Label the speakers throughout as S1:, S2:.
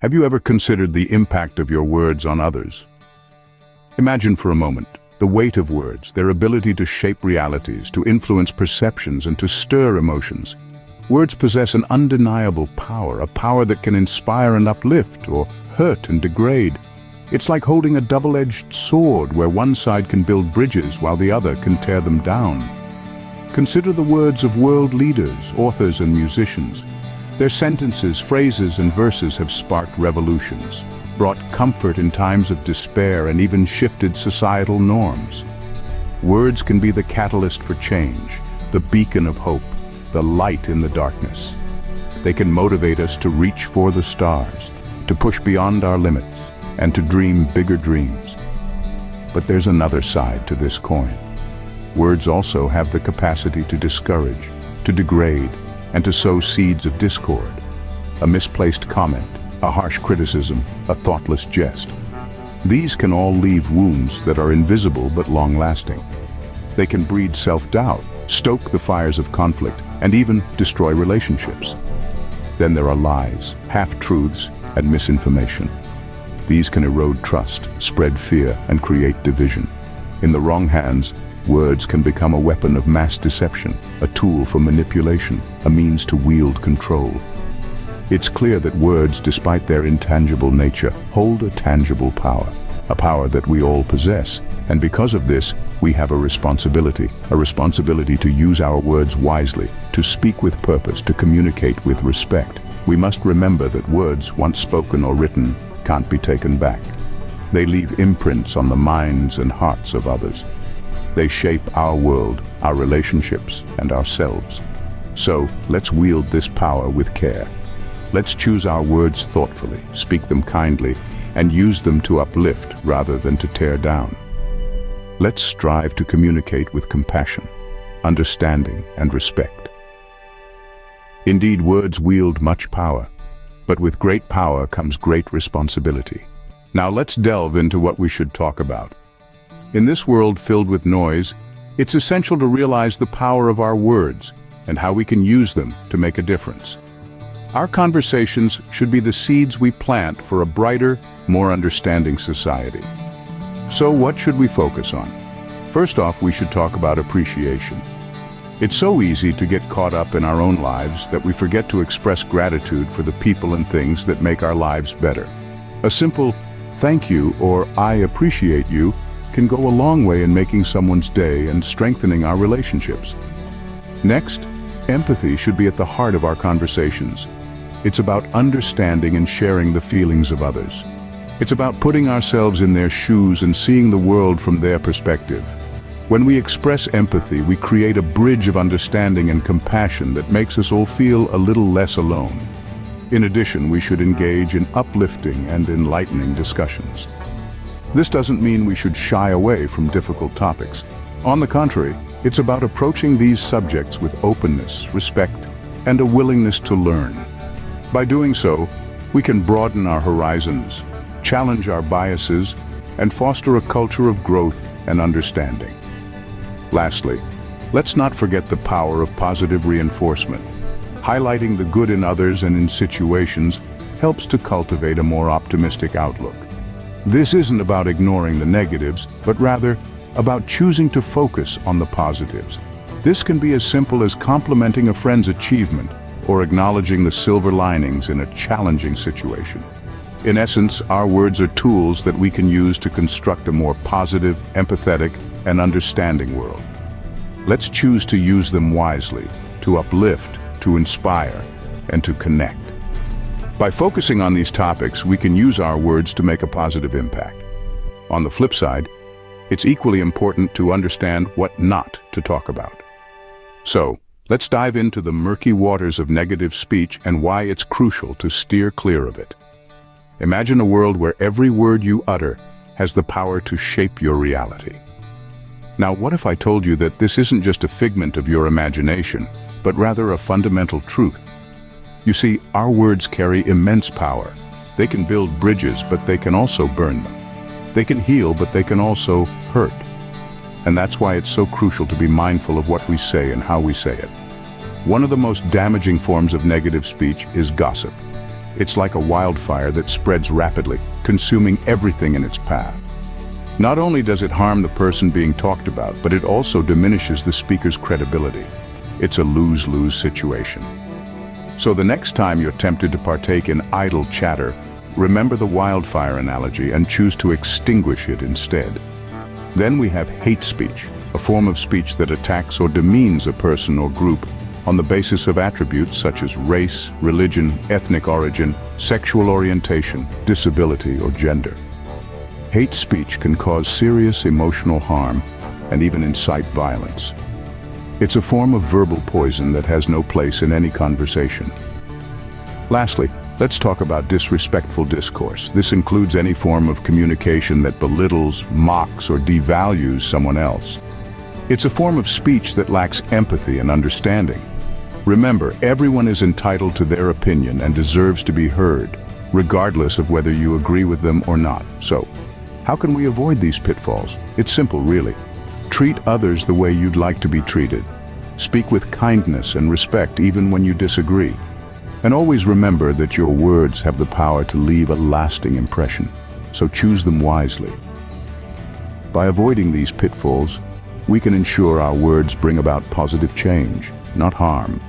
S1: Have you ever considered the impact of your words on others? Imagine for a moment the weight of words, their ability to shape realities, to influence perceptions, and to stir emotions. Words possess an undeniable power, a power that can inspire and uplift, or hurt and degrade. It's like holding a double-edged sword where one side can build bridges while the other can tear them down. Consider the words of world leaders, authors, and musicians. Their sentences, phrases, and verses have sparked revolutions, brought comfort in times of despair, and even shifted societal norms. Words can be the catalyst for change, the beacon of hope, the light in the darkness. They can motivate us to reach for the stars, to push beyond our limits, and to dream bigger dreams. But there's another side to this coin. Words also have the capacity to discourage, to degrade, and to sow seeds of discord. A misplaced comment, a harsh criticism, a thoughtless jest. These can all leave wounds that are invisible but long-lasting. They can breed self-doubt, stoke the fires of conflict, and even destroy relationships. Then there are lies, half-truths, and misinformation. These can erode trust, spread fear, and create division. In the wrong hands, words can become a weapon of mass deception, a tool for manipulation, a means to wield control. It's clear that words, despite their intangible nature, hold a tangible power, a power that we all possess. And because of this, we have a responsibility to use our words wisely, to speak with purpose, to communicate with respect. We must remember that words, once spoken or written, can't be taken back. They leave imprints on the minds and hearts of others. They shape our world, our relationships, and ourselves. So, let's wield this power with care. Let's choose our words thoughtfully, speak them kindly, and use them to uplift rather than to tear down. Let's strive to communicate with compassion, understanding, and respect. Indeed, words wield much power, but with great power comes great responsibility. Now let's delve into what we should talk about. In this world filled with noise, it's essential to realize the power of our words and how we can use them to make a difference. Our conversations should be the seeds we plant for a brighter, more understanding society. So what should we focus on? First off, we should talk about appreciation. It's so easy to get caught up in our own lives that we forget to express gratitude for the people and things that make our lives better. A simple "thank you" or "I appreciate you" can go a long way in making someone's day and strengthening our relationships. Next, empathy should be at the heart of our conversations. It's about understanding and sharing the feelings of others. It's about putting ourselves in their shoes and seeing the world from their perspective. When we express empathy, we create a bridge of understanding and compassion that makes us all feel a little less alone. In addition, we should engage in uplifting and enlightening discussions. This doesn't mean we should shy away from difficult topics. On the contrary, it's about approaching these subjects with openness, respect, and a willingness to learn. By doing so, we can broaden our horizons, challenge our biases, and foster a culture of growth and understanding. Lastly, let's not forget the power of positive reinforcement. Highlighting the good in others and in situations helps to cultivate a more optimistic outlook. This isn't about ignoring the negatives, but rather about choosing to focus on the positives. This can be as simple as complimenting a friend's achievement or acknowledging the silver linings in a challenging situation. In essence, our words are tools that we can use to construct a more positive, empathetic, and understanding world. Let's choose to use them wisely, to uplift, to inspire, and to connect. By focusing on these topics, we can use our words to make a positive impact. On the flip side, it's equally important to understand what not to talk about. So, let's dive into the murky waters of negative speech and why it's crucial to steer clear of it. Imagine a world where every word you utter has the power to shape your reality. Now, what if I told you that this isn't just a figment of your imagination, but rather a fundamental truth? You see, our words carry immense power. They can build bridges, but they can also burn them. They can heal, but they can also hurt. And that's why it's so crucial to be mindful of what we say and how we say it. One of the most damaging forms of negative speech is gossip. It's like a wildfire that spreads rapidly, consuming everything in its path. Not only does it harm the person being talked about, but it also diminishes the speaker's credibility. It's a lose-lose situation. So the next time you're tempted to partake in idle chatter, remember the wildfire analogy and choose to extinguish it instead. Then we have hate speech, a form of speech that attacks or demeans a person or group on the basis of attributes such as race, religion, ethnic origin, sexual orientation, disability, or gender. Hate speech can cause serious emotional harm and even incite violence. It's a form of verbal poison that has no place in any conversation. Lastly, let's talk about disrespectful discourse. This includes any form of communication that belittles, mocks, or devalues someone else. It's a form of speech that lacks empathy and understanding. Remember, everyone is entitled to their opinion and deserves to be heard, regardless of whether you agree with them or not. So, how can we avoid these pitfalls? It's simple, really. Treat others the way you'd like to be treated. Speak with kindness and respect even when you disagree. And always remember that your words have the power to leave a lasting impression, so choose them wisely. By avoiding these pitfalls, we can ensure our words bring about positive change, not harm.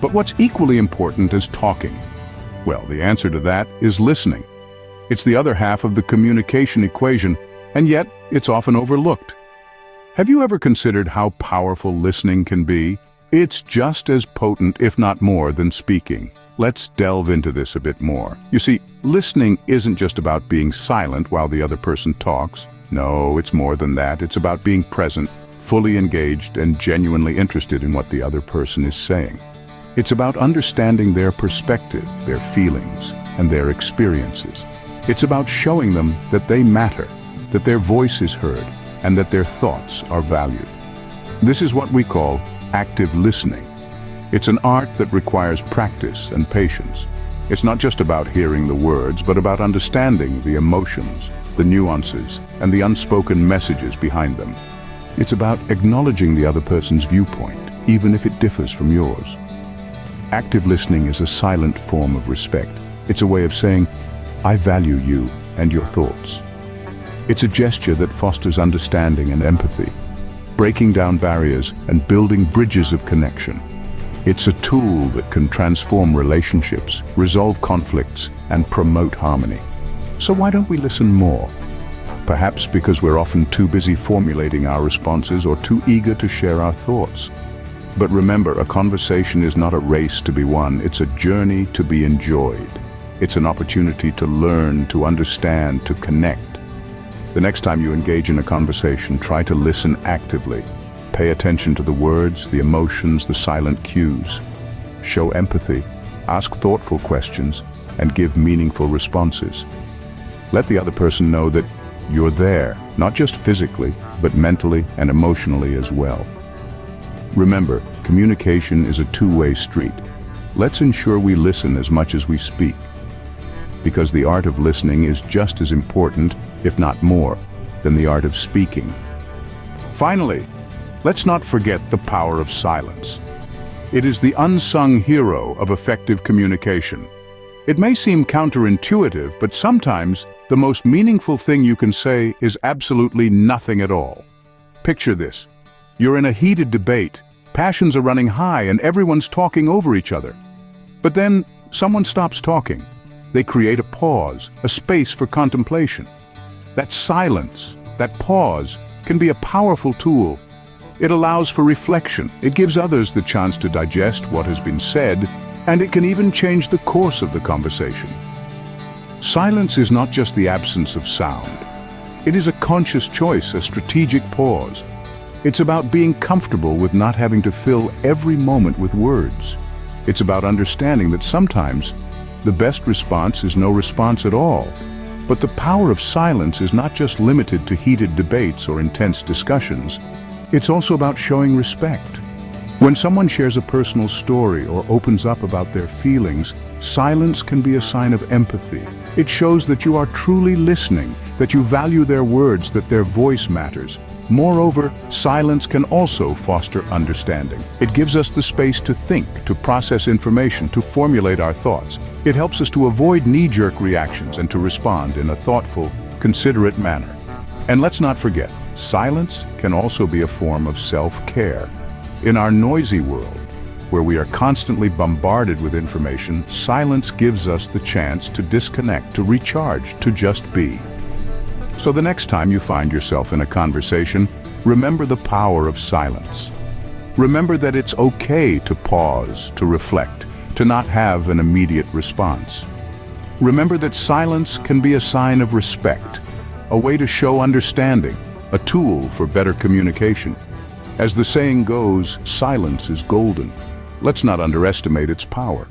S1: But what's equally important is talking. Well, the answer to that is listening. It's the other half of the communication equation, and yet it's often overlooked. Have you ever considered how powerful listening can be? It's just as potent, if not more, than speaking. Let's delve into this a bit more. You see, listening isn't just about being silent while the other person talks. No, it's more than that. It's about being present, fully engaged, and genuinely interested in what the other person is saying. It's about understanding their perspective, their feelings, and their experiences. It's about showing them that they matter, that their voice is heard, and that their thoughts are valued. This is what we call active listening. It's an art that requires practice and patience. It's not just about hearing the words, but about understanding the emotions, the nuances, and the unspoken messages behind them. It's about acknowledging the other person's viewpoint, even if it differs from yours. Active listening is a silent form of respect. It's a way of saying, I value you and your thoughts. It's a gesture that fosters understanding and empathy, breaking down barriers and building bridges of connection. It's a tool that can transform relationships, resolve conflicts, and promote harmony. So why don't we listen more? Perhaps because we're often too busy formulating our responses or too eager to share our thoughts. But remember, a conversation is not a race to be won, it's a journey to be enjoyed. It's an opportunity to learn, to understand, to connect. The next time you engage in a conversation, try to listen actively. Pay attention to the words, the emotions, the silent cues. Show empathy, ask thoughtful questions, and give meaningful responses. Let the other person know that you're there, not just physically, but mentally and emotionally as well. Remember, communication is a two-way street. Let's ensure we listen as much as we speak, because the art of listening is just as important, if not more, than the art of speaking. Finally, let's not forget the power of silence. It is the unsung hero of effective communication. It may seem counterintuitive, but sometimes the most meaningful thing you can say is absolutely nothing at all. Picture this. You're in a heated debate, passions are running high, and everyone's talking over each other. But then someone stops talking. They create a pause, a space for contemplation. That silence, that pause, can be a powerful tool. It allows for reflection. It gives others the chance to digest what has been said, and it can even change the course of the conversation. Silence is not just the absence of sound. It is a conscious choice, a strategic pause. It's about being comfortable with not having to fill every moment with words. It's about understanding that sometimes the best response is no response at all. But the power of silence is not just limited to heated debates or intense discussions. It's also about showing respect. When someone shares a personal story or opens up about their feelings, silence can be a sign of empathy. It shows that you are truly listening, that you value their words, that their voice matters. Moreover, silence can also foster understanding. It gives us the space to think, to process information, to formulate our thoughts. It helps us to avoid knee-jerk reactions and to respond in a thoughtful, considerate manner. And let's not forget, silence can also be a form of self-care. In our noisy world, where we are constantly bombarded with information, silence gives us the chance to disconnect, to recharge, to just be. So the next time you find yourself in a conversation, remember the power of silence. Remember that it's okay to pause, to reflect, to not have an immediate response. Remember that silence can be a sign of respect, a way to show understanding, a tool for better communication. As the saying goes, silence is golden. Let's not underestimate its power.